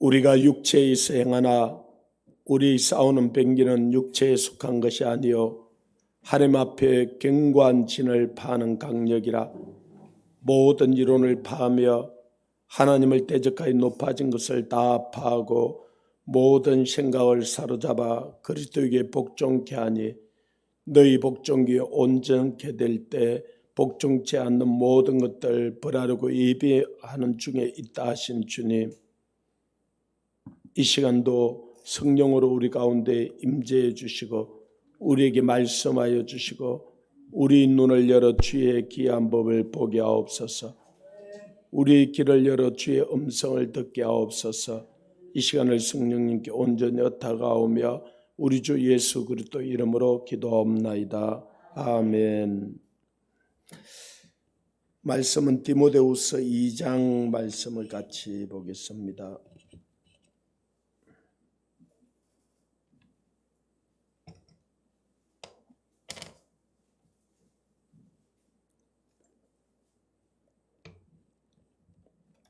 우리가 육체에 있어 행하나 우리 싸우는 병기는 육체에 속한 것이 아니요 하나님 앞에 견고한 진을 파는 강력이라. 모든 이론을 파하며 하나님을 대적하여 높아진 것을 다 파하고 모든 생각을 사로잡아 그리스도에게 복종케 하니 너희 복종이 온전케 될 때 복종치 않는 모든 것들 벌하려고 예비하는 중에 있다 하신 주님, 이 시간도 성령으로 우리 가운데 임재해 주시고 우리에게 말씀하여 주시고 우리 눈을 열어 주의 귀한 법을 보게 하옵소서. 우리의 귀를 열어 주의 음성을 듣게 하옵소서. 이 시간을 성령님께 온전히 다가오며 우리 주 예수 그리스도 이름으로 기도하옵나이다. 아멘. 말씀은 디모데후서 2장 말씀을 같이 보겠습니다.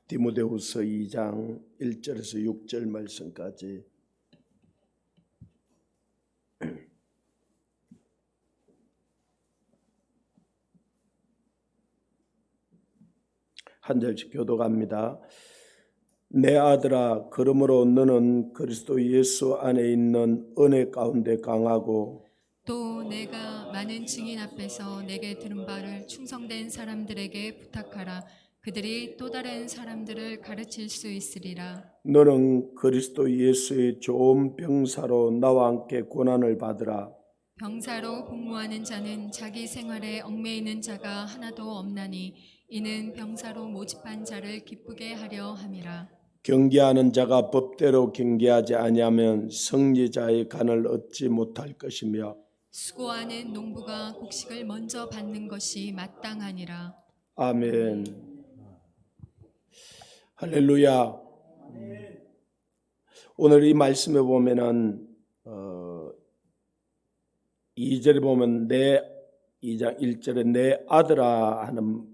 디모데후서 2장 1절에서 6절 말씀까지 한 절씩 교독합니다. 내 아들아, 그러므로 너는 그리스도 예수 안에 있는 은혜 가운데 강하고 또 내가 많은 증인 앞에서 내게 들은 바를 충성된 사람들에게 부탁하라. 그들이 또 다른 사람들을 가르칠 수 있으리라. 너는 그리스도 예수의 좋은 병사로 나와 함께 고난을 받으라. 병사로 복무하는 자는 자기 생활에 얽매이는 자가 하나도 없나니 이는 병사로 모집한 자를 기쁘게 하려 함이라. 경계하는 자가 법대로 경계하지 아니하면 승리자의 간을 얻지 못할 것이며 수고하는 농부가 곡식을 먼저 받는 것이 마땅하니라. 아멘. 할렐루야. 오늘 이 말씀에 보면은 2절에 보면 2장 1절에 내 아들아 하는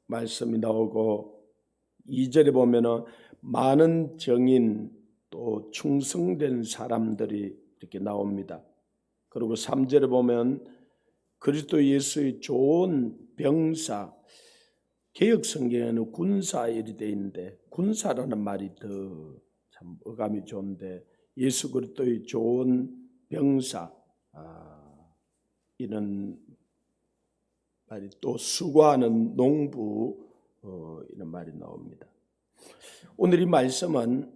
말씀이 나오고 2절에 보면은 많은 정인 또 충성된 사람들이 이렇게 나옵니다. 그리고 3절에 보면 그리스도 예수의 좋은 병사, 개역 성경에는 군사 일이 되어 있는데 군사라는 말이 더 참 어감이 좋은데 예수 그리스도의 좋은 병사 이런 말이 또 수고하는 농부 이런 말이 나옵니다. 오늘 이 말씀은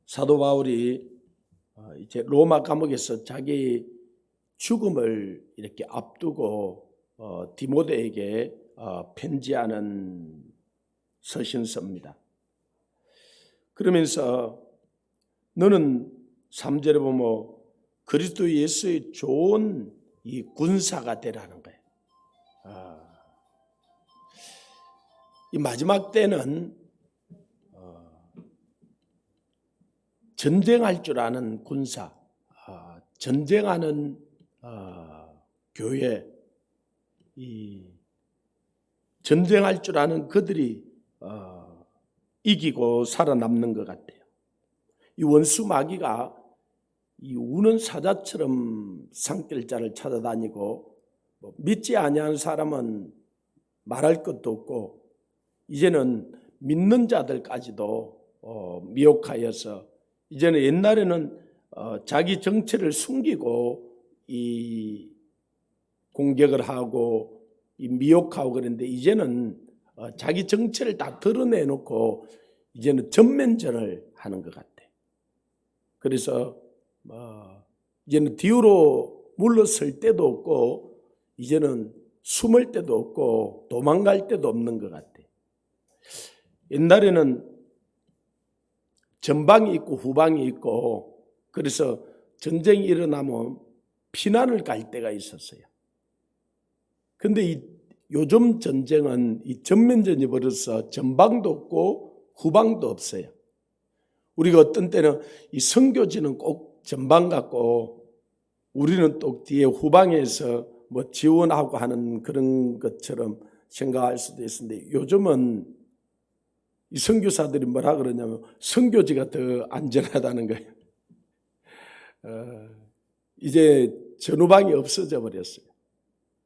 사도 바울이 이제 로마 감옥에서 자기 죽음을 이렇게 앞두고 디모데에게 편지하는 서신서입니다. 그러면서 너는 3절에 보면 그리스도 예수의 좋은 이 군사가 되라는 거예요. 이 마지막 때는 전쟁할 줄 아는 군사, 전쟁하는 교회, 이 전쟁할 줄 아는 그들이 이기고 살아남는 것 같아요. 이 원수 마귀가 이 우는 사자처럼 산길자를 찾아다니고 믿지 아니하는 사람은 말할 것도 없고 이제는 믿는 자들까지도 미혹하여서 이제는 옛날에는 자기 정체를 숨기고 이 공격을 하고 이 미혹하고 그랬는데 이제는 자기 정체를 다 드러내놓고 이제는 전면전을 하는 것 같아. 그래서 이제는 뒤로 물러설 때도 없고 이제는 숨을 때도 없고 도망갈 때도 없는 것 같아. 옛날에는 전방이 있고 후방이 있고 그래서 전쟁이 일어나면 피난을 갈 때가 있었어요. 그런데 요즘 전쟁은 이 전면전이 벌어서 전방도 없고 후방도 없어요. 우리가 어떤 때는 이 선교지는 꼭 전방 같고 우리는 또 뒤에 후방에서 뭐 지원하고 하는 그런 것처럼 생각할 수도 있는데 요즘은 이 선교사들이 뭐라 그러냐면 선교지가 더 안전하다는 거예요. 이제 전후방이 없어져 버렸어요.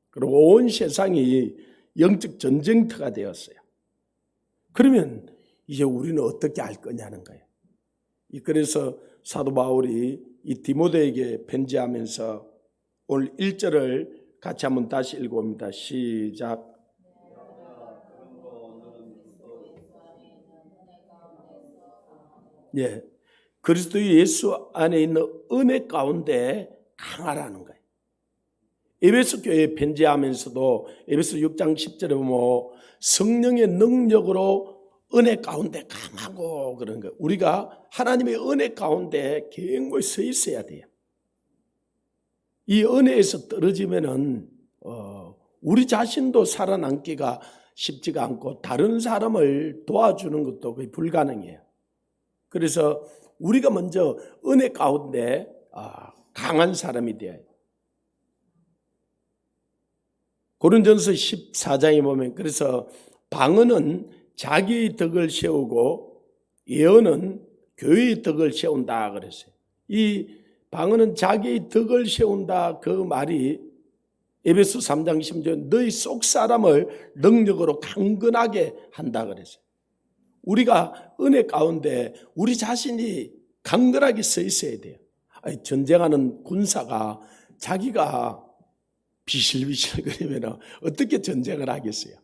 그리고 온 세상이 영적 전쟁터가 되었어요. 그러면 이제 우리는 어떻게 할 거냐는 거예요. 그래서 사도 바울이 이 디모데에게 편지하면서 오늘 1절을 같이 한번 다시 읽어봅니다. 시작. 예, 그리스도 예수 안에 있는 은혜 가운데 강하라는 거예요. 에베소 교회에 편지하면서도 에베소 6장 10절에 보면 성령의 능력으로 은혜 가운데 강하고 그런 거예요. 우리가 하나님의 은혜 가운데 견고히 서 있어야 돼요. 이 은혜에서 떨어지면은 우리 자신도 살아남기가 쉽지가 않고 다른 사람을 도와주는 것도 거의 불가능해요. 그래서 우리가 먼저 은혜 가운데 강한 사람이 되어야 해요. 고린전서 14장에 보면 그래서 방언은 자기의 덕을 세우고 예언은 교회의 덕을 세운다 그랬어요. 이 방언은 자기의 덕을 세운다 그 말이 에베소 3장 10절 너희 속 사람을 능력으로 강건하게 한다 그랬어요. 우리가 은혜 가운데 우리 자신이 강건하게 서 있어야 돼요. 전쟁하는 군사가 자기가 비실비실거리면 어떻게 전쟁을 하겠어요?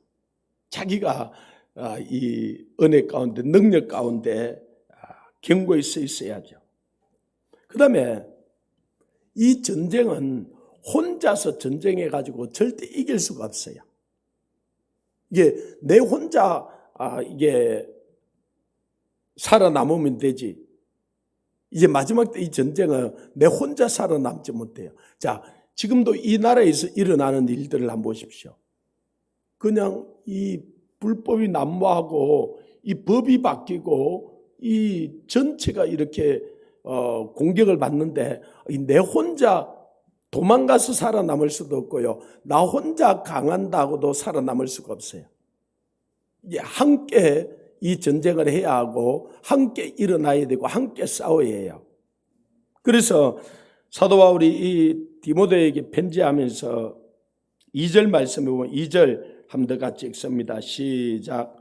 자기가 이 은혜 가운데 능력 가운데 견고히 서 있어야죠. 그 다음에 이 전쟁은 혼자서 전쟁해가지고 절대 이길 수가 없어요. 이게 내 혼자 이게 살아남으면 되지. 이제 마지막 때 이 전쟁은 내 혼자 살아남지 못해요. 자, 지금도 이 나라에서 일어나는 일들을 한번 보십시오. 그냥 이 불법이 난무하고 이 법이 바뀌고 이 전체가 이렇게 공격을 받는데 내 혼자 도망가서 살아남을 수도 없고요. 나 혼자 강한다고도 살아남을 수가 없어요. 이제 함께 이 전쟁을 해야 하고 함께 일어나야 되고 함께 싸워야 해요. 그래서 사도 바울이 이 디모데에게 편지하면서 2절 말씀에 보면 2절 한번 더 같이 읽습니다. 시작.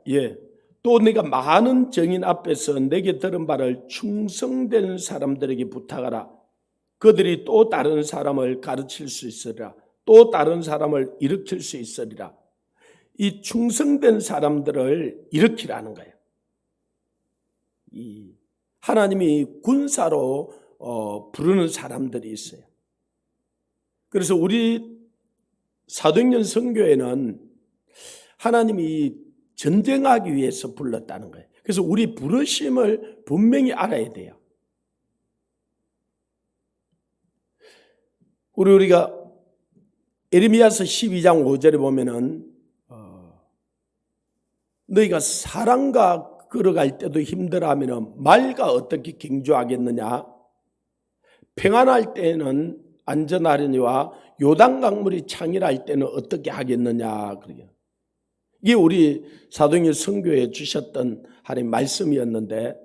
예. 또 내가 많은 증인 앞에서 내게 들은 바를 충성된 사람들에게 부탁하라. 그들이 또 다른 사람을 가르칠 수 있으리라. 또 다른 사람을 일으킬 수 있으리라. 이 충성된 사람들을 일으키라는 거예요. 이 하나님이 군사로 부르는 사람들이 있어요. 그래서 우리 사도행전 선교회는 하나님이 전쟁하기 위해서 불렀다는 거예요. 그래서 우리 부르심을 분명히 알아야 돼요. 우리가 에레미야서 12장 5절에 보면은 너희가 사람과 걸어갈 때도 힘들어하면 말과 어떻게 경주하겠느냐? 평안할 때는 안전하려니와 요단 강물이 창일할 때는 어떻게 하겠느냐? 그래요. 이게 우리 사도행전 선교에 주셨던 하나님 말씀이었는데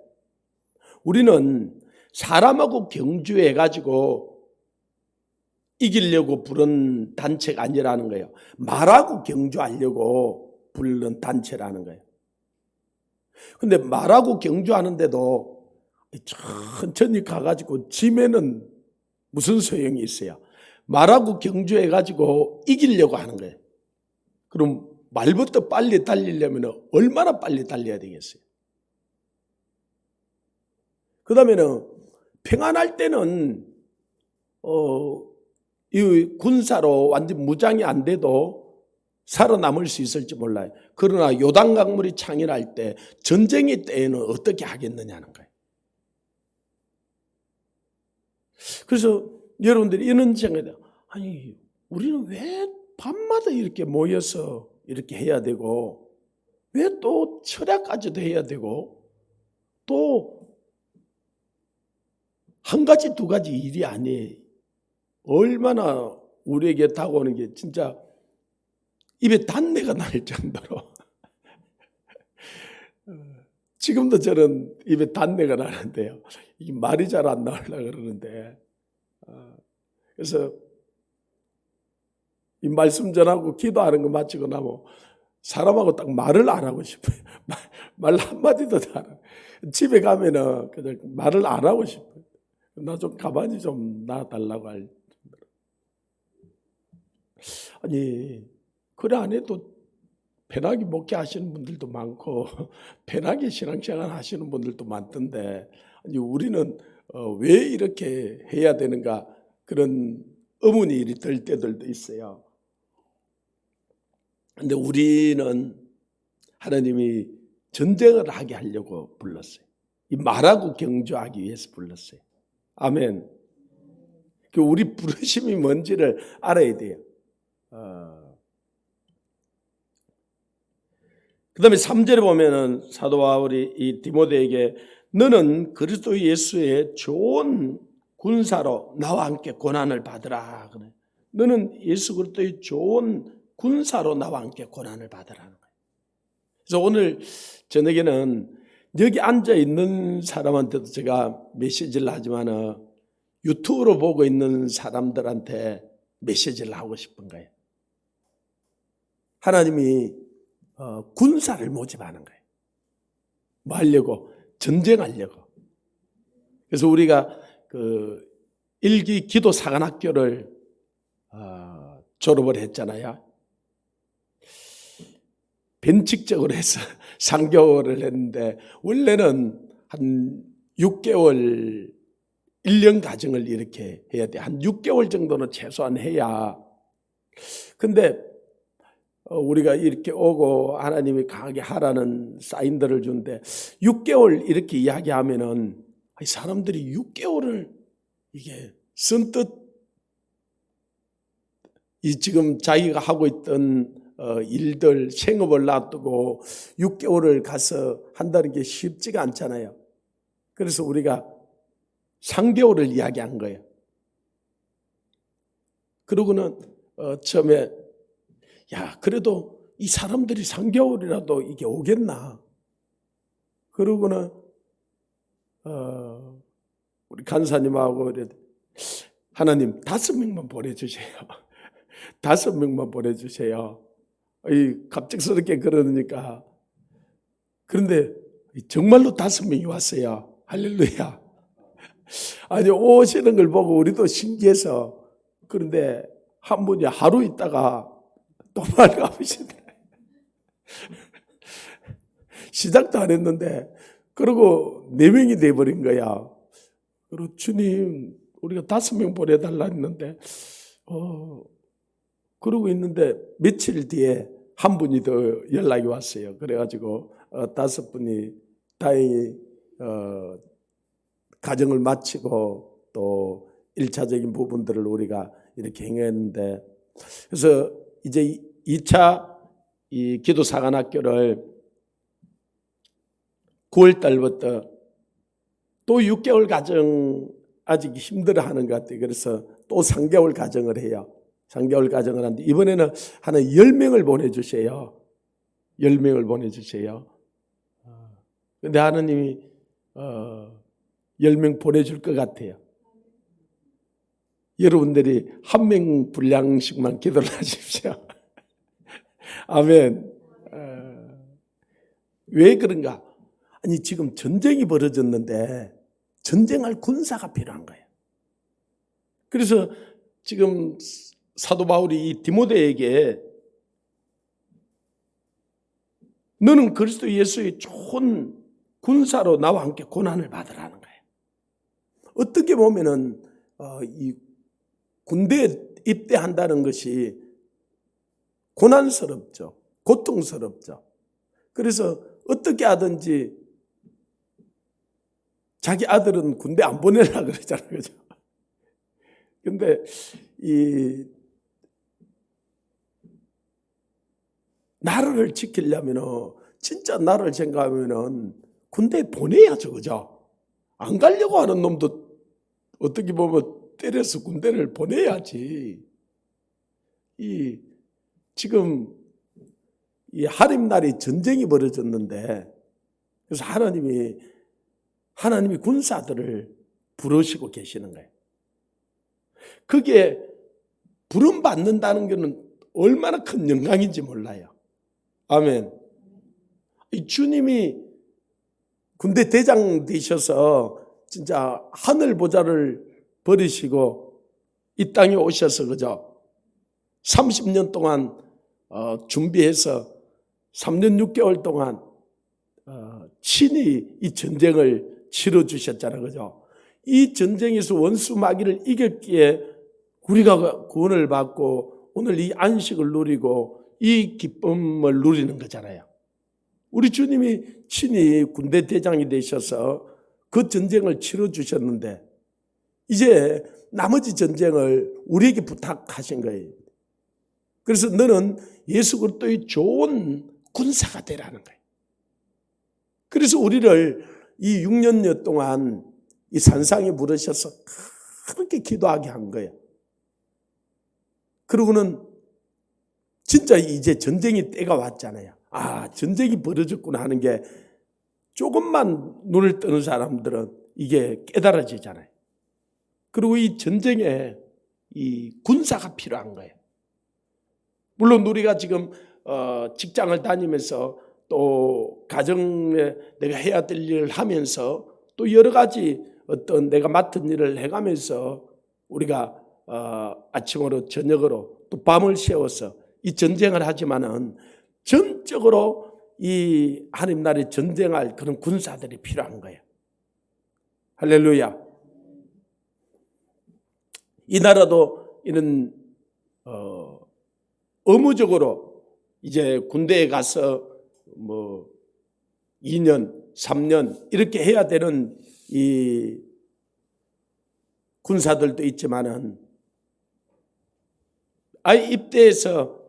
우리는 사람하고 경주해가지고 이기려고 부른 단체가 아니라는 거예요. 말하고 경주하려고 부른 단체라는 거예요. 근데 말하고 경주하는데도 천천히 가가지고 지면은 무슨 소용이 있어요? 말하고 경주해가지고 이기려고 하는 거예요. 그럼 말부터 빨리 달리려면 얼마나 빨리 달려야 되겠어요? 그 다음에는 평안할 때는 이 군사로 완전 무장이 안 돼도 살아남을 수 있을지 몰라요. 그러나 요단 강물이 창일할 때 전쟁의 때에는 어떻게 하겠느냐는 거예요. 그래서 여러분들이 이런 생각이 아니 우리는 왜 밤마다 이렇게 모여서 이렇게 해야 되고 왜 또 철야까지도 해야 되고 또 한 가지 두 가지 일이 아니에요. 얼마나 우리에게 다가오는 게 진짜 입에 단내가 날 정도로 지금도 저는 입에 단내가 나는데요. 이게 말이 잘 안 나오려고 그러는데 그래서 이 말씀 전하고 기도하는 거 마치고 나면 사람하고 딱 말을 안 하고 싶어요. 말 한마디도 안 하고. 집에 가면은 그냥 말을 안 하고 싶어요. 나 좀 가만히 좀 놔달라고 할 정도로. 아니, 그래 안 해도 편하게 목회하시는 분들도 많고 편하게 신앙생활 하시는 분들도 많던데 아니, 우리는 왜 이렇게 해야 되는가 그런 의문이 들 때들도 있어요. 근데 우리는 하나님이 전쟁을 하게 하려고 불렀어요. 이 말하고 경주하기 위해서 불렀어요. 아멘. 우리 부르심이 뭔지를 알아야 돼요. 그 다음에 3절에 보면은 사도 바울이 이 디모데에게 너는 그리스도 예수의 좋은 군사로 나와 함께 고난을 받으라. 그래. 너는 예수 그리스도의 좋은 군사로 나와 함께 고난을 받으라는 거예요. 그래서 오늘 저녁에는 여기 앉아 있는 사람한테도 제가 메시지를 하지만 유튜브로 보고 있는 사람들한테 메시지를 하고 싶은 거예요. 하나님이 군사를 모집하는 거예요. 뭐 하려고? 전쟁하려고. 그래서 우리가 그 일기 기도 사관학교를 졸업을 했잖아요. 변칙적으로 해서 3개월을 했는데 원래는 한 6개월 1년 과정을 이렇게 해야 돼. 한 6개월 정도는 최소한 해야. 근데 우리가 이렇게 오고 하나님이 강하게 하라는 사인들을 주는데 6개월 이렇게 이야기하면은 사람들이 6개월을 이게 선뜻 이 지금 자기가 하고 있던 일들 생업을 놔두고 6개월을 가서 한다는 게 쉽지가 않잖아요. 그래서 우리가 3개월을 이야기한 거예요. 그러고는 처음에 야 그래도 이 사람들이 3개월이라도 이게 오겠나. 그러고는 우리 간사님하고 그래 하나님 5명만 보내주세요. 5명만 보내주세요. 갑작스럽게 그러니까 그런데 정말로 5명이 왔어요. 할렐루야. 아니 오시는 걸 보고 우리도 신기해서 그런데 한 분이 하루 있다가 도망가시네. 시작도 안 했는데 그러고 4명이 돼버린 거야. 그리고 주님 우리가 5명 보내달라 했는데 그러고 있는데 며칠 뒤에 한 분이 더 연락이 왔어요. 그래가지고 5분이 다행히 가정을 마치고 또 1차적인 부분들을 우리가 이렇게 행했는데 그래서 이제 2차 이 기도 사관학교를 9월 달부터 또 6개월 과정 아직 힘들어하는 것 같아요. 그래서 또 3개월 과정을 해요. 3개월 과정을 하는데 이번에는 하나 10명을 보내주세요. 10명을 보내주세요. 근데 하나님이 10명 보내줄 것 같아요. 여러분들이 1명 분량씩만 기도를 하십시오. 아멘. 왜 그런가? 아니 지금 전쟁이 벌어졌는데 전쟁할 군사가 필요한 거예요. 그래서 지금 사도 바울이 이 디모데에게 너는 그리스도 예수의 좋은 군사로 나와 함께 고난을 받으라는 거예요. 어떻게 보면은 이 군대에 입대한다는 것이 고난스럽죠. 고통스럽죠. 그래서 어떻게 하든지 자기 아들은 군대 안 보내려고 그러잖아요. 그죠? 근데 나라를 지키려면 진짜 나라를 생각하면 군대에 보내야죠. 그죠? 안 가려고 하는 놈도 어떻게 보면 때려서 군대를 보내야지. 지금 이 하림날이 전쟁이 벌어졌는데, 그래서 하나님이 군사들을 부르시고 계시는 거예요. 그게 부름 받는다는 것은 얼마나 큰 영광인지 몰라요. 아멘. 이 주님이 군대 대장 되셔서 진짜 하늘 보좌를 버리시고 이 땅에 오셔서 그죠? 30년 동안 준비해서 3년 6개월 동안 친히 이 전쟁을 치러 주셨잖아요. 그죠? 이 전쟁에서 원수 마귀를 이겼기에 우리가 구원을 받고 오늘 이 안식을 누리고 이 기쁨을 누리는 거잖아요. 우리 주님이 친히 군대 대장이 되셔서 그 전쟁을 치러 주셨는데 이제 나머지 전쟁을 우리에게 부탁하신 거예요. 그래서 너는 예수 그리스도의 좋은 군사가 되라는 거예요. 그래서 우리를 이 6년여 동안 이 산상에 부르셔서 그렇게 기도하게 한 거예요. 그러고는 진짜 이제 전쟁이 때가 왔잖아요. 아, 전쟁이 벌어졌구나 하는 게 조금만 눈을 뜨는 사람들은 이게 깨달아지잖아요. 그리고 이 전쟁에 이 군사가 필요한 거예요. 물론 우리가 지금 직장을 다니면서 또 가정에 내가 해야 될 일을 하면서 또 여러 가지 어떤 내가 맡은 일을 해가면서 우리가 아침으로 저녁으로 또 밤을 새워서 이 전쟁을 하지만은 전적으로 이 하나님 나라에 전쟁할 그런 군사들이 필요한 거예요. 할렐루야. 이 나라도 이런 의무적으로 이제 군대에 가서 뭐 2년, 3년 이렇게 해야 되는 이 군사들도 있지만은 아예 입대해서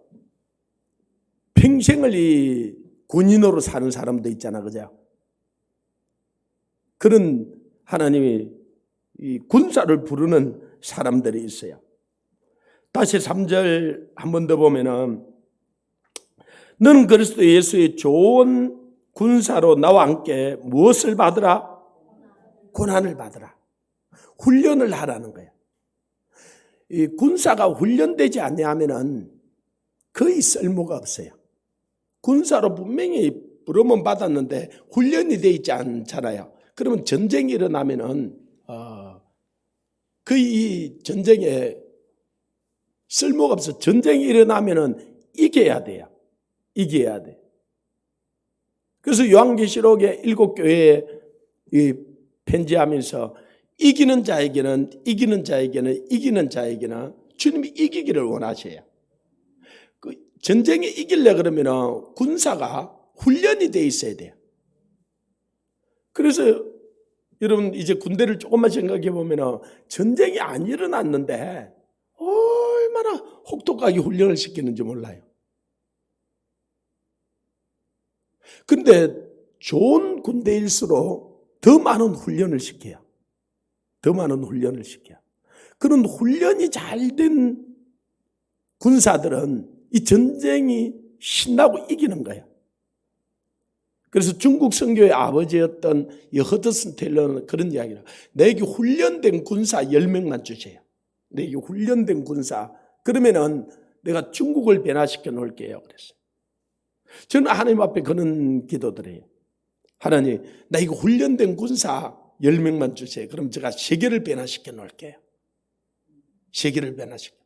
평생을 이 군인으로 사는 사람도 있잖아, 그죠? 그런 하나님이 이 군사를 부르는 사람들이 있어요. 다시 3절 한 번 더 보면은 너는 그리스도 예수의 좋은 군사로 나와 함께 무엇을 받으라? 고난을 받으라. 훈련을 하라는 거예요. 이 군사가 훈련되지 않냐면은 거의 쓸모가 없어요. 군사로 분명히 부름은 받았는데 훈련이 되어 있지 않잖아요. 그러면 전쟁이 일어나면은 거의 이 전쟁에 쓸모가 없어. 전쟁이 일어나면은 이겨야 돼요. 이겨야 돼. 그래서 요한계시록의 7교회에 이 편지하면서 이기는 자에게는 주님이 이기기를 원하셔요. 그 전쟁에 이기려 그러면 군사가 훈련이 돼 있어야 돼요. 그래서 여러분 이제 군대를 조금만 생각해 보면 전쟁이 안 일어났는데 얼마나 혹독하게 훈련을 시키는지 몰라요. 그런데 좋은 군대일수록 더 많은 훈련을 시켜요. 더 많은 훈련을 시켜요. 그런 훈련이 잘 된 군사들은 이 전쟁이 신나고 이기는 거예요. 그래서 중국 선교의 아버지였던 허드슨 테일러는 그런 이야기를 해요. 내게 훈련된 군사 10명만 주세요. 내게 훈련된 군사. 그러면은 내가 중국을 변화시켜 놓을게요. 그랬어요. 저는 하나님 앞에 그런 기도드려요. 하나님, 나 이거 훈련된 군사 10명만 주세요. 그럼 제가 세계를 변화시켜 놓을게요. 세계를 변화시켜.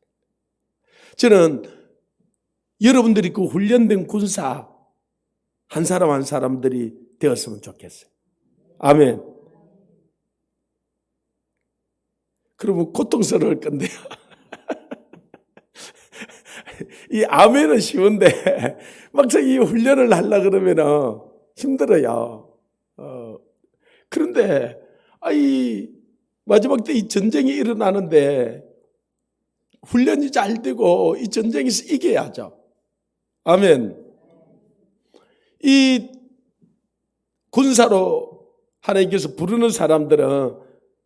저는 여러분들이 그 훈련된 군사 한 사람 한 사람들이 되었으면 좋겠어요. 아멘. 그러면 고통스러울 건데요. 이 아멘은 쉬운데 막상 이 훈련을 하려고 그러면 힘들어요. 그런데 마지막 때 이 전쟁이 일어나는데 훈련이 잘 되고 이 전쟁에서 이겨야죠. 아멘. 이 군사로 하나님께서 부르는 사람들은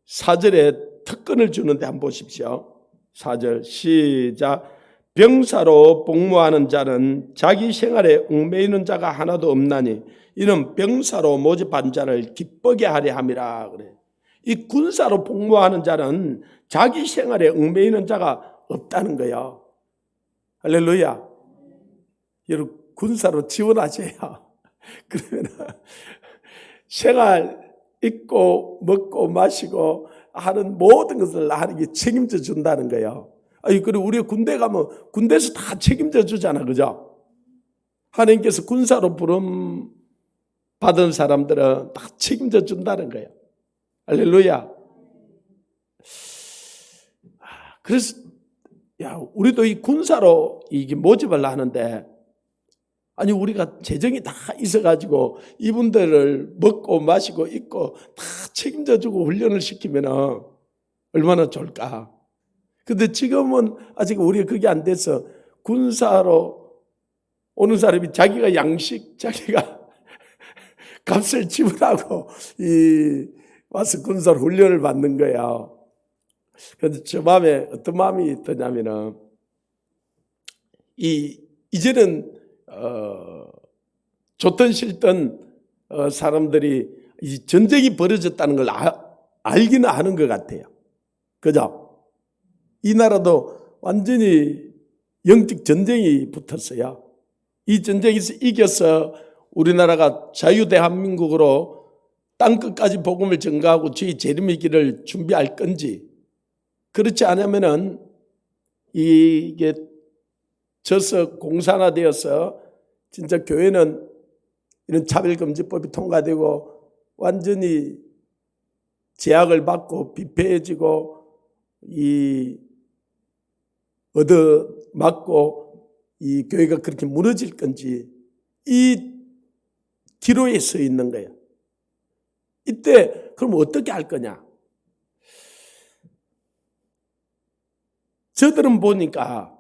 4절에 특권을 주는데 한번 보십시오. 4절 시작. 병사로 복무하는 자는 자기 생활에 얽매이는 자가 하나도 없나니 이는 병사로 모집한 자를 기쁘게 하려 함이라 그래. 이 군사로 복무하는 자는 자기 생활에 얽매이는 자가 없다는 거예요. 할렐루야. 여러분 군사로 지원하셔야 그러면 생활 입고 먹고 마시고 하는 모든 것을 하나님께 책임져 준다는 거예요. 아니 그리고 우리 군대 가면 군대에서 다 책임져 주잖아, 그죠? 하나님께서 군사로 부름 받은 사람들은 다 책임져 준다는 거예요. 할렐루야. 그래서 우리도 이 군사로 이게 모집을 하는데 아니 우리가 재정이 다 있어가지고 이분들을 먹고 마시고 입고 다 책임져주고 훈련을 시키면 얼마나 좋을까. 근데 지금은 아직 우리가 그게 안 돼서 군사로 오는 사람이 자기가 양식 자기가 값을 지불하고 와서 군사로 훈련을 받는 거야. 그런데 저 마음에 어떤 마음이 드냐면은 이제는 좋든 싫든 사람들이 이 전쟁이 벌어졌다는 걸 알기는 아는 것 같아요. 그죠? 이 나라도 완전히 영적 전쟁이 붙었어요. 이 전쟁에서 이겨서 우리나라가 자유대한민국으로 땅끝까지 복음을 전가하고 주의 재림의 길을 준비할 건지, 그렇지 않으면은 이게 져서 공산화되어서 진짜 교회는 이런 차별금지법이 통과되고 완전히 제약을 받고 비폐해지고 얻어맞고 이 교회가 그렇게 무너질 건지 이 기로에 서 있는 거예요. 이때 그럼 어떻게 할 거냐? 저들은 보니까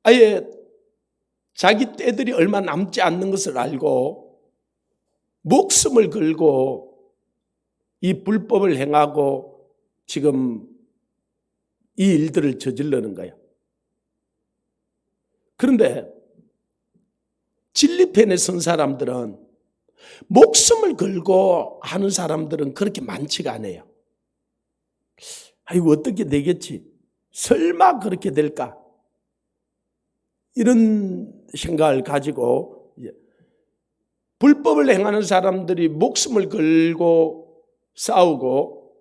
아예 자기 때들이 얼마 남지 않는 것을 알고 목숨을 걸고 이 불법을 행하고 지금 이 일들을 저지르는 거예요. 그런데 진리편에 선 사람들은 목숨을 걸고 하는 사람들은 그렇게 많지가 않아요. 아이고 어떻게 되겠지? 설마 그렇게 될까? 이런 생각을 가지고 불법을 행하는 사람들이 목숨을 걸고 싸우고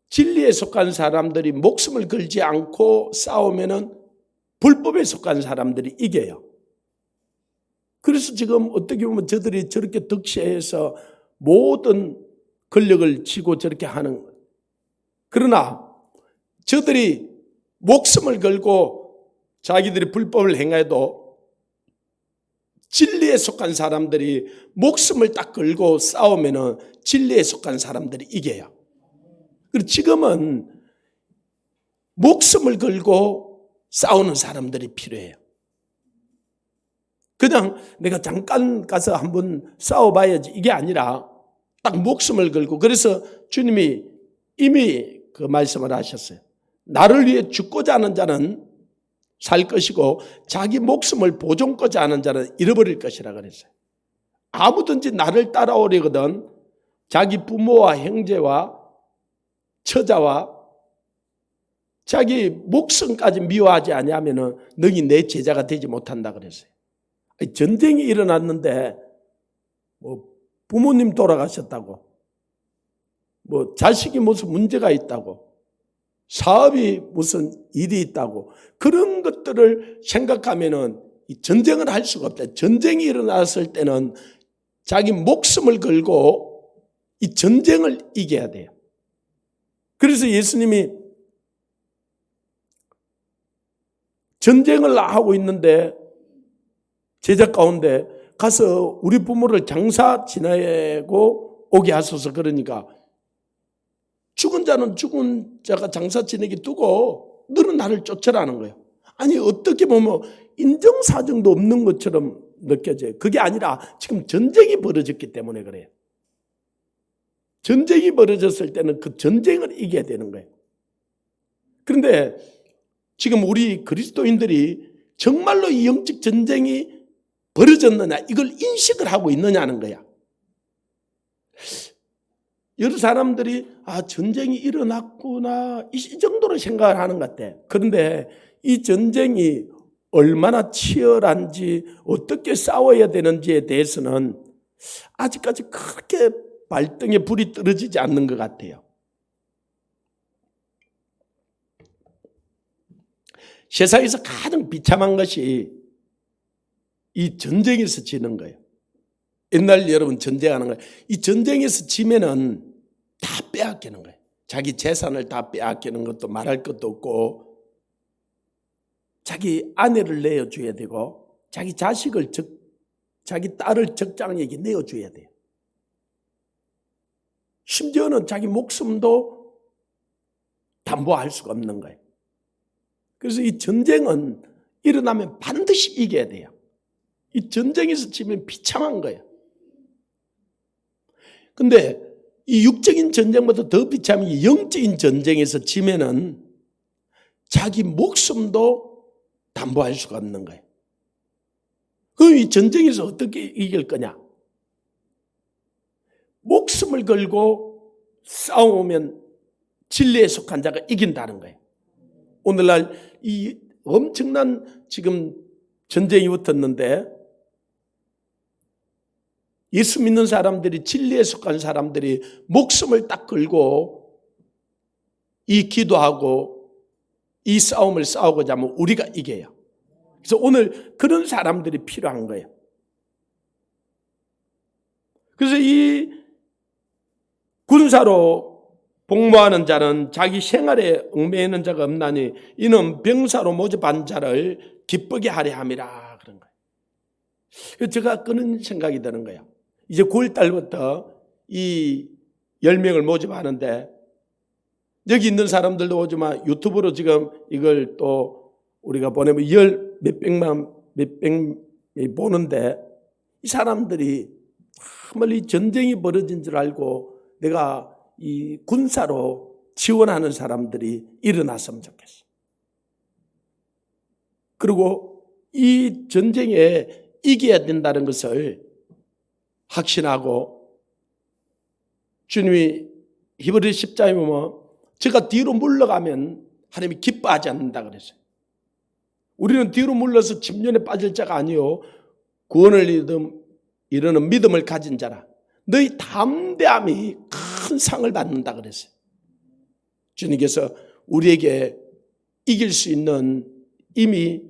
진리에 속한 사람들이 목숨을 걸지 않고 싸우면은 불법에 속한 사람들이 이겨요. 그래서 지금 어떻게 보면 저들이 저렇게 득세해서 모든 권력을 쥐고 저렇게 하는 거예요. 그러나 저들이 목숨을 걸고 자기들이 불법을 행해도 진리에 속한 사람들이 목숨을 딱 걸고 싸우면은 진리에 속한 사람들이 이겨요. 그리고 지금은 목숨을 걸고 싸우는 사람들이 필요해요. 그냥 내가 잠깐 가서 한번 싸워봐야지 이게 아니라 딱 목숨을 걸고, 그래서 주님이 이미 그 말씀을 하셨어요. 나를 위해 죽고자 하는 자는 살 것이고 자기 목숨을 보존하고자 하는 자는 잃어버릴 것이라 그랬어요. 아무든지 나를 따라오려거든 자기 부모와 형제와 처자와 자기 목숨까지 미워하지 아니하면은 너희 내 제자가 되지 못한다 그랬어요. 전쟁이 일어났는데 뭐 부모님 돌아가셨다고, 뭐 자식이 무슨 문제가 있다고, 사업이 무슨 일이 있다고, 그런 것들을 생각하면은 이 전쟁을 할 수가 없다. 전쟁이 일어났을 때는 자기 목숨을 걸고 이 전쟁을 이겨야 돼요. 그래서 예수님이 전쟁을 하고 있는데 제자 가운데 가서 우리 부모를 장사 지내고 오게 하소서 그러니까 죽은 자는 죽은 자가 장사 지내게 두고 너는 나를 쫓으라는 거예요. 아니 어떻게 보면 인정사정도 없는 것처럼 느껴져요. 그게 아니라 지금 전쟁이 벌어졌기 때문에 그래요. 전쟁이 벌어졌을 때는 그 전쟁을 이겨야 되는 거예요. 그런데 지금 우리 그리스도인들이 정말로 이 영적 전쟁이 벌어졌느냐, 이걸 인식을 하고 있느냐는 거야. 여러 사람들이 전쟁이 일어났구나 이 정도로 생각을 하는 것 같아. 그런데 이 전쟁이 얼마나 치열한지, 어떻게 싸워야 되는지에 대해서는 아직까지 그렇게 발등에 불이 떨어지지 않는 것 같아요. 세상에서 가장 비참한 것이 이 전쟁에서 지는 거예요. 옛날 여러분 전쟁하는 거예요. 이 전쟁에서 지면은 다 빼앗기는 거예요. 자기 재산을 다 빼앗기는 것도 말할 것도 없고, 자기 아내를 내어줘야 되고, 자기 자식을 자기 딸을 적장에게 내어줘야 돼요. 심지어는 자기 목숨도 담보할 수가 없는 거예요. 그래서 이 전쟁은 일어나면 반드시 이겨야 돼요. 이 전쟁에서 지면 비참한 거예요. 근데 이 육적인 전쟁보다 더 비참한 이 영적인 전쟁에서 지면은 자기 목숨도 담보할 수가 없는 거예요. 그럼 이 전쟁에서 어떻게 이길 거냐? 목숨을 걸고 싸우면 진리에 속한 자가 이긴다는 거예요. 오늘날 이 엄청난 지금 전쟁이 붙었는데, 예수 믿는 사람들이, 진리에 속한 사람들이 목숨을 딱 걸고 이 기도하고 이 싸움을 싸우고자 하면 우리가 이겨요. 그래서 오늘 그런 사람들이 필요한 거예요. 그래서 이 군사로 복무하는 자는 자기 생활에 얽매이는 자가 없나니 이는 병사로 모집한 자를 기쁘게 하려 함이라, 그런 거예요. 그래서 제가 그런 생각이 드는 거예요. 이제 9월 달부터 이 10명을 모집하는데, 여기 있는 사람들도 오지만 유튜브로 지금 이걸 또 우리가 보내면 몇백명이 보는데, 이 사람들이 정말 이 전쟁이 벌어진 줄 알고 내가 이 군사로 지원하는 사람들이 일어났으면 좋겠어. 그리고 이 전쟁에 이겨야 된다는 것을 확신하고, 주님이 히브리 10장에 보면 제가 뒤로 물러가면 하나님이 기뻐하지 않는다 그랬어요. 우리는 뒤로 물러서 침륜에 빠질 자가 아니요 구원을 이루는 믿음을 가진 자라. 너희 담대함이 큰 상을 받는다 그랬어요. 주님께서 우리에게 이길 수 있는 이미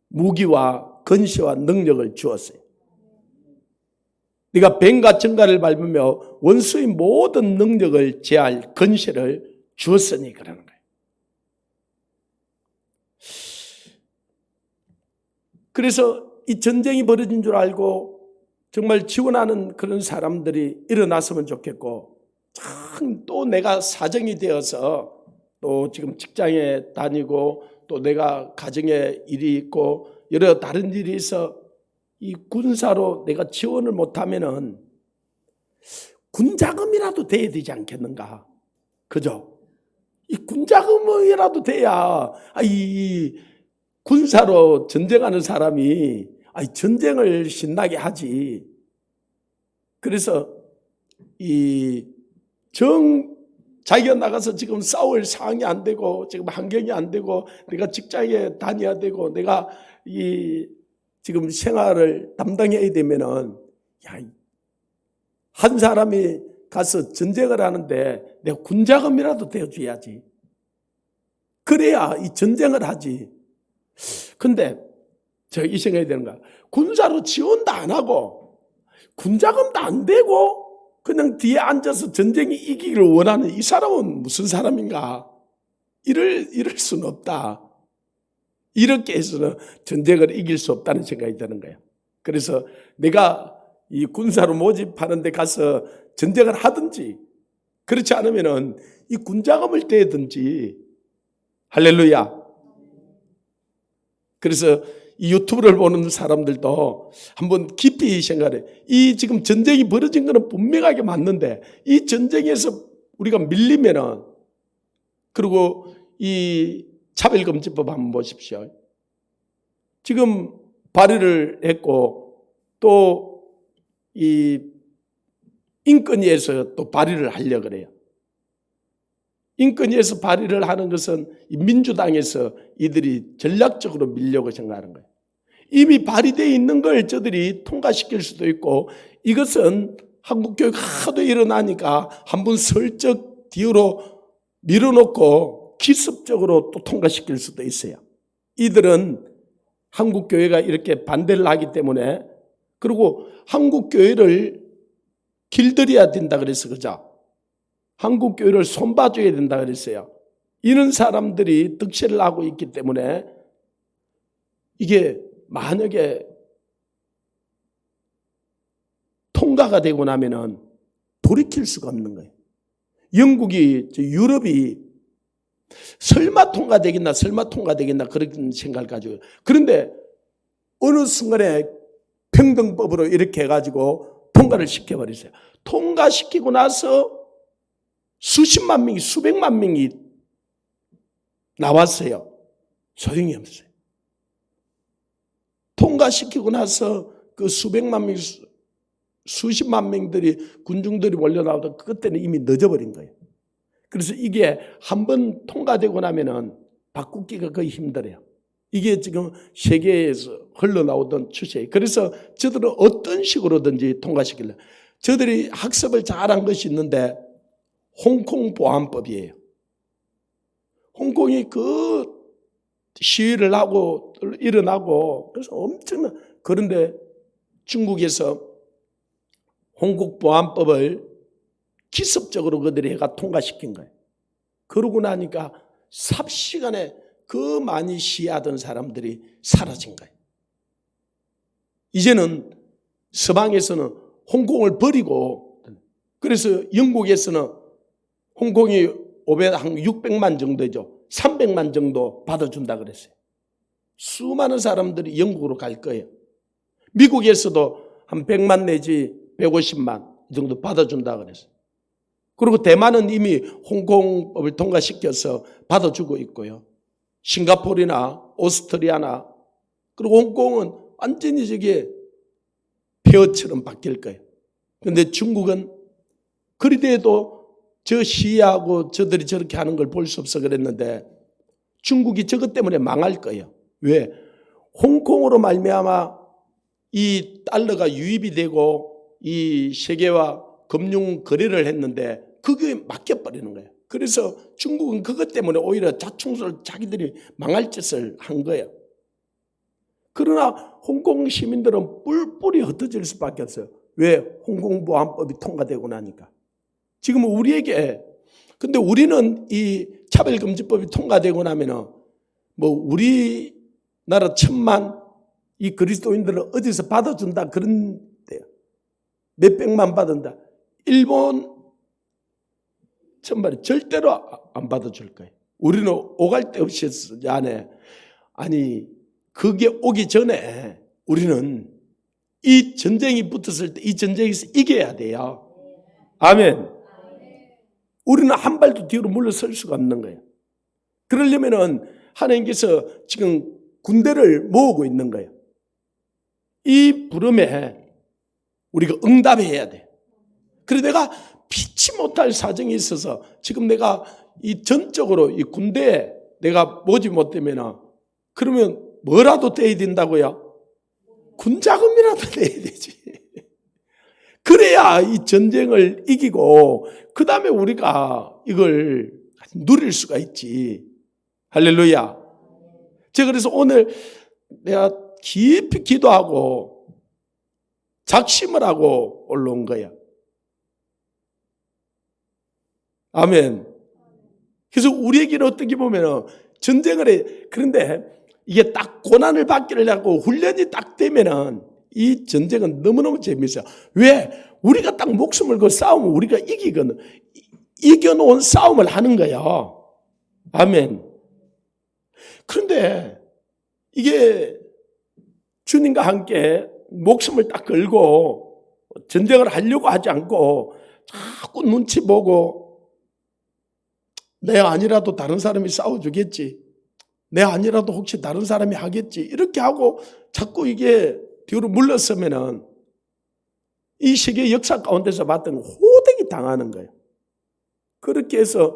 무기와 건시와 능력을 주었어요. 네가 뱀과 정갈을 밟으며 원수의 모든 능력을 제할 건시를 주었으니 그러는 거예요. 그래서 이 전쟁이 벌어진 줄 알고 정말 지원하는 그런 사람들이 일어났으면 좋겠고, 참 또 내가 사정이 되어서 또 지금 직장에 다니고 또 내가 가정에 일이 있고 여러 다른 일이 있어 이 군사로 내가 지원을 못하면은 군자금이라도 돼야 되지 않겠는가? 그죠? 이 군자금이라도 돼야 이 군사로 전쟁하는 사람이 전쟁을 신나게 하지. 그래서 자기가 나가서 지금 싸울 상황이 안 되고 지금 환경이 안 되고 내가 직장에 다녀야 되고 내가 지금 생활을 담당해야 되면은 한 사람이 가서 전쟁을 하는데 내가 군자금이라도 되어줘야지. 그래야 이 전쟁을 하지. 근데 제가 이 생각이 되는 거야. 군사로 지원도 안 하고 군자금도 안 되고 그냥 뒤에 앉아서 전쟁이 이기기를 원하는 이 사람은 무슨 사람인가? 이럴 수는 없다. 이렇게 해서는 전쟁을 이길 수 없다는 생각이 드는 거예요. 그래서 내가 이 군사로 모집하는 데 가서 전쟁을 하든지, 그렇지 않으면은 이 군자금을 떼든지. 할렐루야. 그래서 이 유튜브를 보는 사람들도 한번 깊이 생각해. 이 지금 전쟁이 벌어진 거는 분명하게 맞는데 이 전쟁에서 우리가 밀리면은, 그리고 이 차별금지법 한번 보십시오. 지금 발의를 했고 또 이 인권위에서 또 발의를 하려고 그래요. 인권위에서 발의를 하는 것은 이 민주당에서 이들이 전략적으로 밀려고 생각하는 거예요. 이미 발의되어 있는 걸 저들이 통과시킬 수도 있고, 이것은 한국교육 하도 일어나니까 한번 슬쩍 뒤로 밀어놓고 기습적으로 또 통과시킬 수도 있어요. 이들은 한국교회가 이렇게 반대를 하기 때문에, 그리고 한국교회를 길들여야 된다 그래서, 그죠? 한국교회를 손봐줘야 된다 그랬어요. 이런 사람들이 득실을 하고 있기 때문에 이게 만약에 통과가 되고 나면은 돌이킬 수가 없는 거예요. 영국이, 유럽이 설마 통과되겠나 그런 생각을 가지고, 그런데 어느 순간에 평등법으로 이렇게 해가지고 통과를 시켜버렸어요. 통과시키고 나서 수십만 명이, 수백만 명이 나왔어요. 소용이 없어요. 통과시키고 나서 그 수백만 명, 수십만 명들이, 군중들이 몰려나오던 그때는 이미 늦어버린 거예요. 그래서 이게 한번 통과되고 나면은 바꾸기가 거의 힘들어요. 이게 지금 세계에서 흘러나오던 추세예요. 그래서 저들은 어떤 식으로든지 통과시키려. 저들이 학습을 잘한 것이 있는데 홍콩 보안법이에요. 홍콩이 그 시위를 하고 일어나고 그래서 엄청난, 그런데 중국에서 홍콩 보안법을 기습적으로 그들이 해가 통과시킨 거예요. 그러고 나니까 삽시간에 그 많이 시위하던 사람들이 사라진 거예요. 이제는 서방에서는 홍콩을 버리고, 그래서 영국에서는 홍콩이 한 600만 정도죠. 300만 정도 받아준다 그랬어요. 수많은 사람들이 영국으로 갈 거예요. 미국에서도 한 100만 내지 150만 정도 받아준다 그랬어요. 그리고 대만은 이미 홍콩법을 통과시켜서 받아주고 있고요. 싱가포르나 오스트리아나, 그리고 홍콩은 완전히 저게 폐허처럼 바뀔 거예요. 그런데 중국은 그리대도 저 시위하고 저들이 저렇게 하는 걸 볼 수 없어 그랬는데 중국이 저것 때문에 망할 거예요. 왜? 홍콩으로 말미암아 이 달러가 유입이 되고 이 세계와 금융 거래를 했는데 그게 막혀버리는 거예요. 그래서 중국은 그것 때문에 오히려 자충수를 자기들이 망할 짓을 한 거예요. 그러나 홍콩 시민들은 뿔뿔이 흩어질 수밖에 없어요. 왜? 홍콩 보안법이 통과되고 나니까. 지금 우리에게, 근데 우리는 이 차별금지법이 통과되고 나면은 뭐 우리나라 1,000만 이 그리스도인들을 어디서 받아준다 그런데요. 몇백만 받은다. 일본 1,000만이 절대로 안 받아줄 거예요. 우리는 오갈 데 없이 안에, 아니 그게 오기 전에 우리는 이 전쟁이 붙었을 때 이 전쟁에서 이겨야 돼요. 아멘. 우리는 한 발도 뒤로 물러설 수가 없는 거예요. 그러려면은 하나님께서 지금 군대를 모으고 있는 거예요. 이 부름에 우리가 응답해야 돼. 그래서 내가 피치 못할 사정이 있어서 지금 내가 이 전적으로 이 군대에 내가 모집 못되면 그러면 뭐라도 떼야 된다고요? 군자금이라도 내야 되지. 그래야 이 전쟁을 이기고 그 다음에 우리가 이걸 누릴 수가 있지. 할렐루야. 제가 그래서 오늘 내가 깊이 기도하고 작심을 하고 올라온 거야. 아멘. 그래서 우리에게는 어떻게 보면 전쟁을 해. 그런데 이게 딱 고난을 받기를 하고 훈련이 딱 되면은 이 전쟁은 너무너무 재미있어요. 왜? 우리가 딱 목숨을 그 싸우면 우리가 이기거든. 이겨놓은 싸움을 하는 거예요. 아멘. 그런데 이게 주님과 함께 목숨을 딱 걸고 전쟁을 하려고 하지 않고 자꾸 눈치 보고 내 아니라도 다른 사람이 싸워주겠지, 내 아니라도 혹시 다른 사람이 하겠지, 이렇게 하고 자꾸 이게 뒤로 물러서면은 이 세계 역사 가운데서 봤던 호되게 당하는 거예요. 그렇게 해서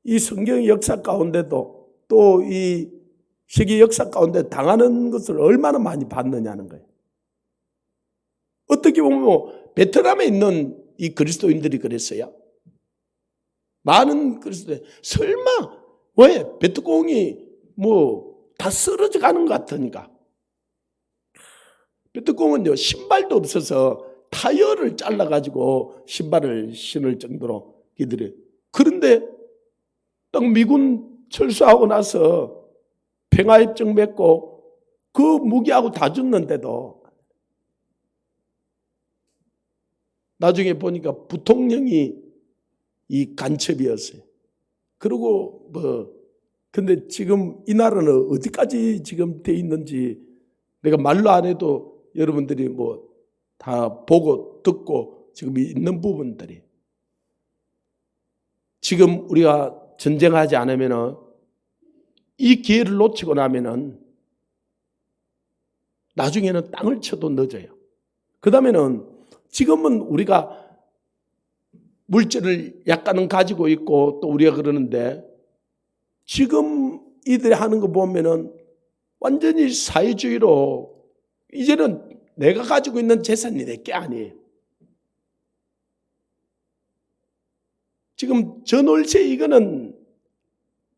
이 성경 역사 가운데도 또 이 세계 역사 가운데 당하는 것을 얼마나 많이 봤느냐는 거예요. 어떻게 보면 베트남에 있는 이 그리스도인들이 그랬어요. 많은 그리스도인, 설마 왜 베트콩이 뭐 다 쓰러져 가는 것 같으니까. 베트콩은요 신발도 없어서 타이어를 잘라가지고 신발을 신을 정도로 이들이. 그런데 딱 미군 철수하고 나서 평화협정 맺고 그 무기하고 다 줬는데도 나중에 보니까 부통령이 이 간첩이었어요. 그리고 근데 지금 이 나라는 어디까지 지금 돼 있는지 내가 말로 안 해도 여러분들이 다 보고 듣고 지금 있는 부분들이, 지금 우리가 전쟁하지 않으면은 이 기회를 놓치고 나면은 나중에는 땅을 쳐도 늦어요. 그 다음에는 지금은 우리가 물질을 약간은 가지고 있고 또 우리가 그러는데 지금 이들이 하는 거 보면은 완전히 사회주의로 이제는 내가 가지고 있는 재산이 내 게 아니에요. 지금 전월세 이거는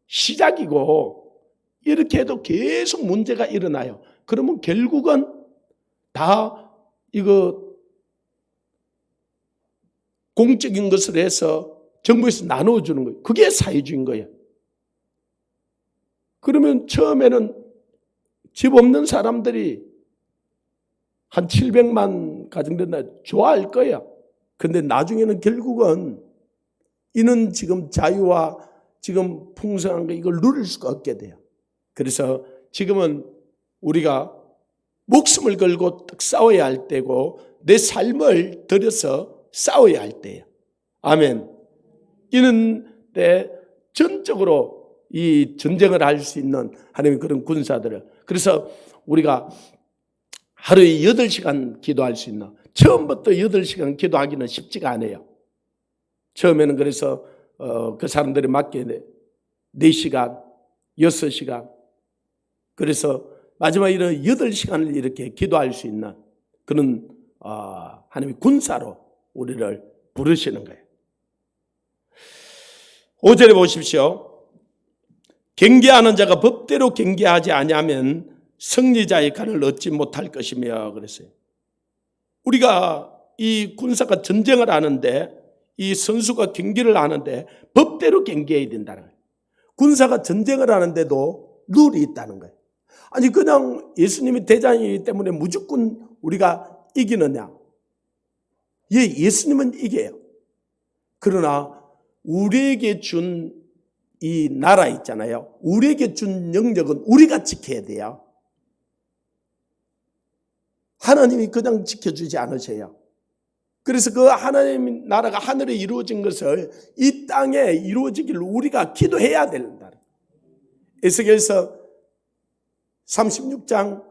시작이고 이렇게 해도 계속 문제가 일어나요. 그러면 결국은 다 이거 공적인 것을 해서 정부에서 나눠주는 거예요. 그게 사회주의인 거예요. 그러면 처음에는 집 없는 사람들이 한 700만 가정된다 좋아할 거예요. 근데 나중에는 결국은 이는 지금 자유와 지금 풍성한 거 이걸 누릴 수가 없게 돼요. 그래서 지금은 우리가 목숨을 걸고 딱 싸워야 할 때고 내 삶을 들여서 싸워야 할 때예요. 아멘. 이는 때 전적으로 이 전쟁을 할 수 있는 하나님의 그런 군사들을, 그래서 우리가 하루에 8시간 기도할 수 있는, 처음부터 8시간 기도하기는 쉽지가 않아요. 처음에는 그래서 그 사람들이 맡게 4시간, 6시간, 그래서 마지막 이런 8시간을 이렇게 기도할 수 있는 그런 하나님의 군사로 우리를 부르시는 거예요. 5절에 보십시오. 경계하는 자가 법대로 경계하지 아니하면 승리자의 간을 얻지 못할 것이며 그랬어요. 우리가 이 군사가 전쟁을 하는데 이 선수가 경기를 하는데 법대로 경계해야 된다는 거예요. 군사가 전쟁을 하는데도 룰이 있다는 거예요. 아니 그냥 예수님이 대장이기 때문에 무조건 우리가 이기느냐? 예수님은 이겨요. 그러나 우리에게 준 이 나라 있잖아요. 우리에게 준 영역은 우리가 지켜야 돼요. 하나님이 그냥 지켜주지 않으셔요. 그래서 그 하나님 나라가 하늘에 이루어진 것을 이 땅에 이루어지기를 우리가 기도해야 된다. 에스겔서 36장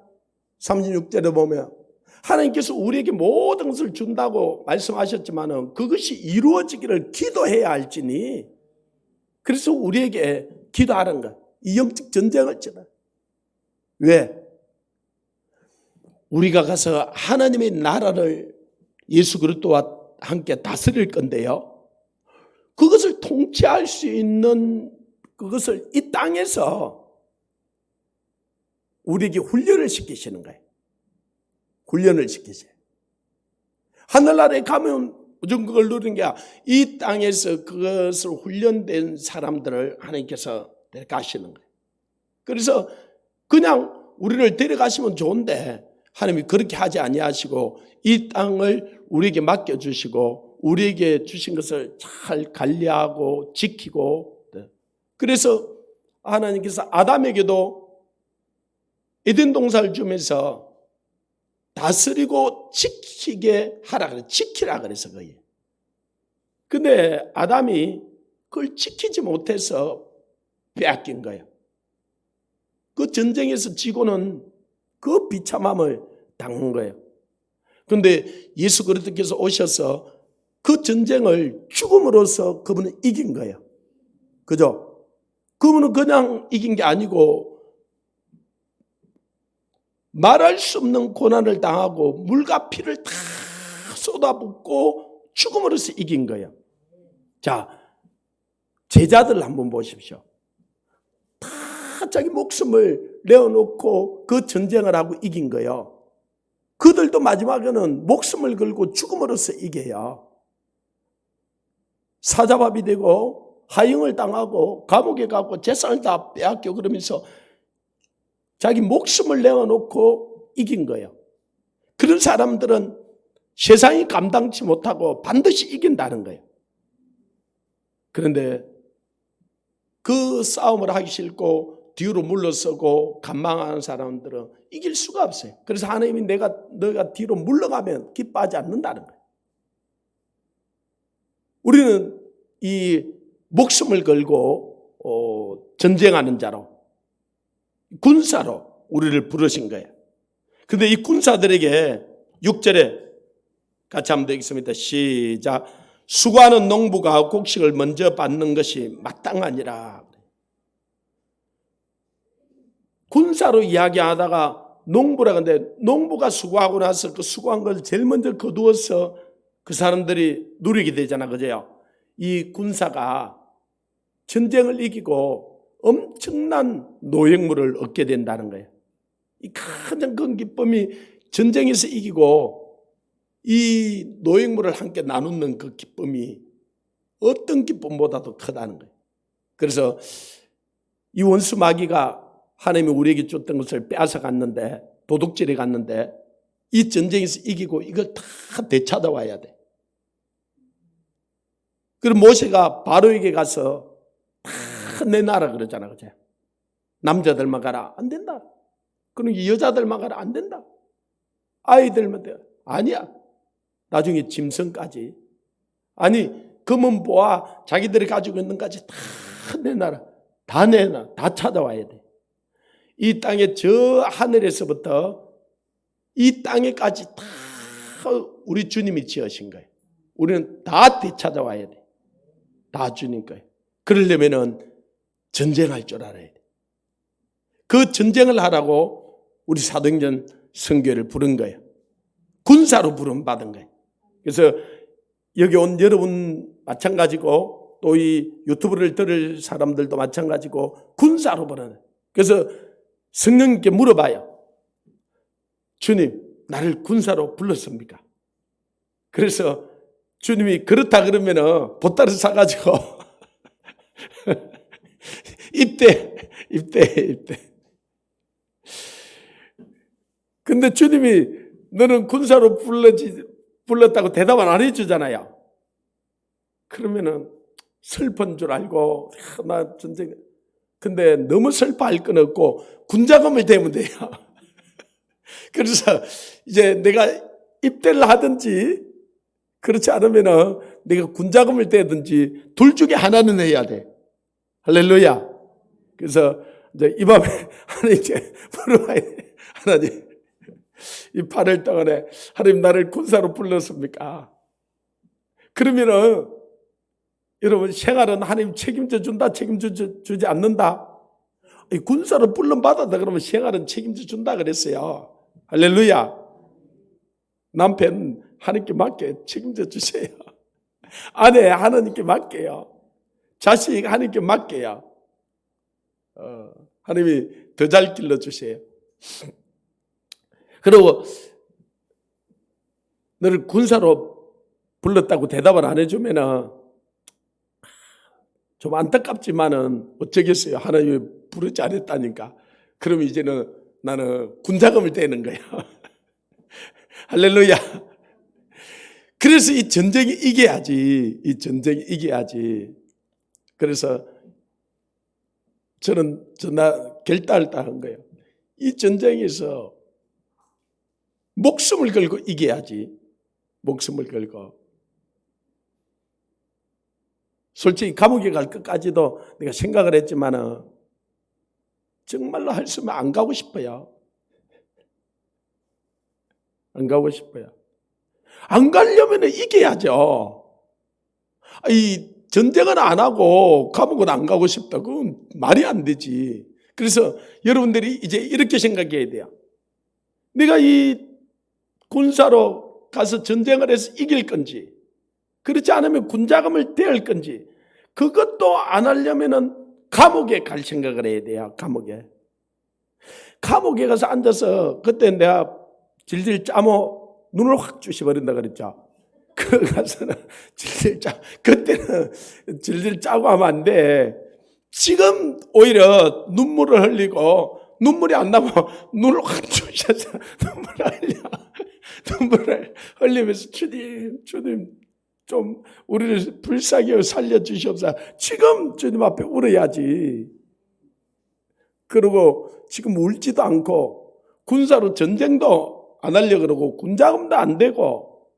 36절에 보면 하나님께서 우리에게 모든 것을 준다고 말씀하셨지만 그것이 이루어지기를 기도해야 할지니, 그래서 우리에게 기도하는 것, 이 영적 전쟁을 치라. 왜? 우리가 가서 하나님의 나라를 예수 그리스도와 함께 다스릴 건데요, 그것을 통치할 수 있는 그것을 이 땅에서 우리에게 훈련을 시키시는 거예요. 훈련을 시키세요. 하늘나라에 가면 무조건 그걸 누리는 게 아니라 이 땅에서 그것을 훈련된 사람들을 하나님께서 데려가시는 거예요. 그래서 그냥 우리를 데려가시면 좋은데 하나님이 그렇게 하지 아니하시고 이 땅을 우리에게 맡겨주시고 우리에게 주신 것을 잘 관리하고 지키고, 그래서 하나님께서 아담에게도 에덴 동산을 주면서 다스리고 지키게 하라 그래. 지키라 그래서 거예요. 근데 아담이 그걸 지키지 못해서 빼앗긴 거예요. 그 전쟁에서 지고는 그 비참함을 당한 거예요. 그런데 예수 그리스도께서 오셔서 그 전쟁을 죽음으로써 그분은 이긴 거예요. 그죠? 그분은 그냥 이긴 게 아니고 말할 수 없는 고난을 당하고 물과 피를 다 쏟아붓고 죽음으로써 이긴 거예요. 자, 제자들 한번 보십시오. 다 자기 목숨을 내어놓고 그 전쟁을 하고 이긴 거예요. 그들도 마지막에는 목숨을 걸고 죽음으로써 이겨요. 사자밥이 되고 하형을 당하고 감옥에 가고 재산을 다 빼앗겨 그러면서 자기 목숨을 내어놓고 이긴 거예요. 그런 사람들은 세상이 감당치 못하고 반드시 이긴다는 거예요. 그런데 그 싸움을 하기 싫고 뒤로 물러서고 간망하는 사람들은 이길 수가 없어요. 그래서 하나님이 너가 뒤로 물러가면 기뻐하지 않는다는 거예요. 우리는 이 목숨을 걸고 전쟁하는 자로, 군사로 우리를 부르신 거예요. 그런데 이 군사들에게 6절에 같이 한번 되겠습니다. 시작. 수고하는 농부가 곡식을 먼저 받는 것이 마땅하니라. 군사로 이야기하다가 농부라 근데 농부가 수고하고 나서 그 수고한 걸 제일 먼저 거두어서 그 사람들이 누리게 되잖아. 그죠? 이 군사가 전쟁을 이기고 엄청난 노획물을 얻게 된다는 거예요. 이 가장 큰 기쁨이 전쟁에서 이기고 이 노획물을 함께 나누는 그 기쁨이 어떤 기쁨보다도 크다는 거예요. 그래서 이 원수 마귀가 하나님이 우리에게 줬던 것을 빼앗아 갔는데, 도둑질해 갔는데 이 전쟁에서 이기고 이걸 다 되찾아와야 돼. 그럼 모세가 바로에게 가서 다 내놔라 그러잖아. 그죠? 남자들만 가라. 안 된다. 그럼 여자들만 가라. 안 된다. 아이들만 돼. 아니야. 나중에 짐승까지. 아니, 금은보화 자기들이 가지고 있는 것까지 다 내놔라. 다 내놔. 다 찾아와야 돼. 이 땅에 저 하늘에서부터 이 땅에까지 다 우리 주님이 지으신 거예요. 우리는 다 되찾아와야 돼. 다 주님 거예요. 그러려면은 전쟁할 줄 알아야 돼. 그 전쟁을 하라고 우리 사도행전 선교를 부른 거예요. 군사로 부름받은 거예요. 그래서 여기 온 여러분 마찬가지고 또 이 유튜브를 들을 사람들도 마찬가지고 군사로 부르는 거예요. 그래서 성령님께 물어봐요. 주님, 나를 군사로 불렀습니까? 그래서 주님이 그렇다 그러면은 보따리 사가지고 입대. 근데 주님이 너는 군사로 불렀다고 대답을 안 해주잖아요. 그러면은 슬픈 줄 알고 나 전쟁. 근데 너무 슬퍼할 건 없고 군자금을 대면 돼요. 그래서 이제 내가 입대를 하든지 그렇지 않으면은 내가 군자금을 대든지 둘 중에 하나는 해야 돼. 할렐루야. 그래서 이제 이 밤에 하나님께 물어봐야 돼. 하나님, 이 8일 동안에 하나님 나를 군사로 불렀습니까? 그러면은 여러분 생활은 하나님 책임져 준다, 책임져 주지 않는다. 군사로 불름 받았다 그러면 생활은 책임져 준다 그랬어요. 할렐루야. 남편 하나님께 맡겨 책임져 주세요. 아내 하나님께 맡겨요. 자식 하나님께 맡겨요. 하나님이 더 잘 길러 주세요. 그리고 너를 군사로 불렀다고 대답을 안 해주면은 좀 안타깝지만은 어쩌겠어요. 하나님이 부르지 않았다니까. 그럼 이제는 나는 군자금을 떼는 거야. 할렐루야. 그래서 이 전쟁이 이겨야지. 이 전쟁이 이겨야지. 그래서 저는 결단을 한 거예요. 이 전쟁에서 목숨을 걸고 이겨야지. 목숨을 걸고. 솔직히 감옥에 갈 것까지도 내가 생각을 했지만 정말로 할 수 있으면 안 가고 싶어요. 안 가고 싶어요. 안 가려면 이겨야죠. 이 전쟁은 안 하고 감옥은 안 가고 싶다. 그건 말이 안 되지. 그래서 여러분들이 이제 이렇게 생각해야 돼요. 내가 이 군사로 가서 전쟁을 해서 이길 건지, 그렇지 않으면 군자금을 대할 건지, 그것도 안 하려면은 감옥에 갈 생각을 해야 돼요. 감옥에 가서 앉아서, 그때 내가 질질 짜모 눈을 확 쑤셔버린다 그랬죠. 그 가서는 질질 짜, 그때는 질질 짜고 하면 안 돼. 지금 오히려 눈물을 흘리고, 눈물이 안 나면 눈을 확 쑤셔서 눈물을 흘리면서 주님 좀 우리를 불쌍히 살려주시옵소서. 지금 주님 앞에 울어야지. 그리고 지금 울지도 않고 군사로 전쟁도 안 하려고 그러고 군자금도 안 되고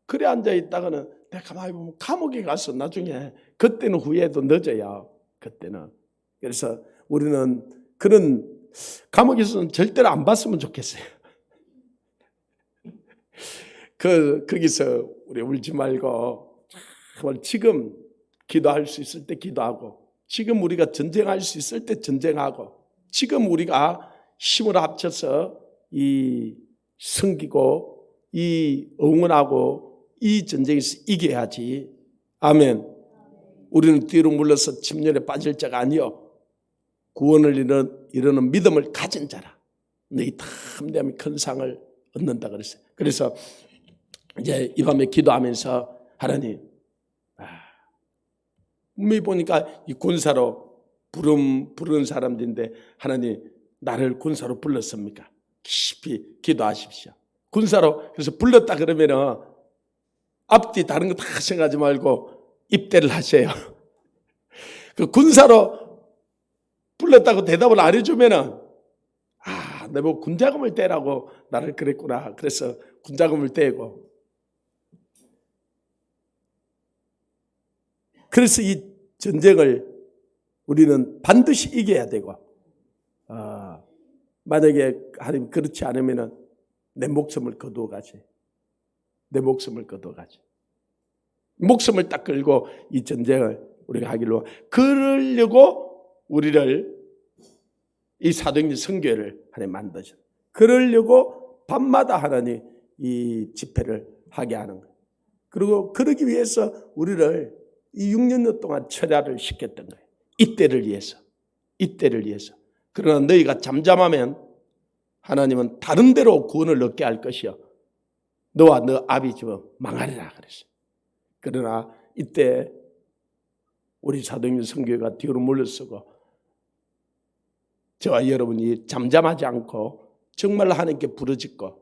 그래 앉아있다가는 내가 가만히 보면 감옥에 가서 나중에 그때는 후회도 늦어요. 그때는. 그래서 우리는 그런 감옥에서는 절대로 안 봤으면 좋겠어요. 거기서 우리 울지 말고 정말 지금 기도할 수 있을 때 기도하고, 지금 우리가 전쟁할 수 있을 때 전쟁하고, 지금 우리가 힘을 합쳐서 이 섬기고 이 응원하고 이 전쟁에서 이겨야지. 아멘. 우리는 뒤로 물러서 침륜에 빠질 자가 아니요 구원을 이루는 믿음을 가진 자라. 너희 담대함이 큰 상을 얻는다 그랬어요. 그래서 이제 이 밤에 기도하면서 하나님, 분명히 보니까 이 군사로 부른 사람들인데 하나님 나를 군사로 불렀습니까? 깊이 기도하십시오. 군사로 그래서 불렀다 그러면은 앞뒤 다른 거 다 생각하지 말고 입대를 하세요. 그 군사로 불렀다고 대답을 안 해주면은 내가 군자금을 떼라고 나를 그랬구나. 그래서 군자금을 떼고. 그래서 이 전쟁을 우리는 반드시 이겨야 되고, 만약에 하나님 그렇지 않으면 내 목숨을 거두어 가지. 내 목숨을 거두어 가지. 목숨을 딱 걸고 이 전쟁을 우리가 하기로, 그러려고 우리를 이 사도행전 선교회를 하나님 만드셨어요. 그러려고 밤마다 하나님 이 집회를 하게 하는 거예요. 그리고 그러기 위해서 우리를 이 6년 동안 철야를 시켰던 거예요. 이때를 위해서. 그러나 너희가 잠잠하면 하나님은 다른 데로 구원을 얻게 할 것이요 너와 너 아비 집은 망하리라 그랬어요. 그러나 이때 우리 사도행전 선교회가 뒤로 물러서고 저와 여러분이 잠잠하지 않고 정말 하나님께 부르짖고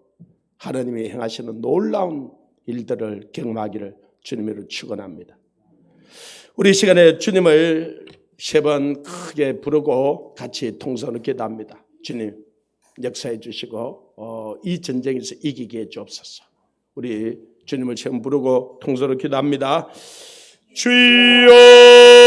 하나님이 행하시는 놀라운 일들을 경험하기를 주님으로 축원합니다. 우리 시간에 주님을 3번 크게 부르고 같이 통성으로 기도합니다. 주님 역사해 주시고 이 전쟁에서 이기게 해 주옵소서. 우리 주님을 3번 부르고 통성으로 기도합니다. 주여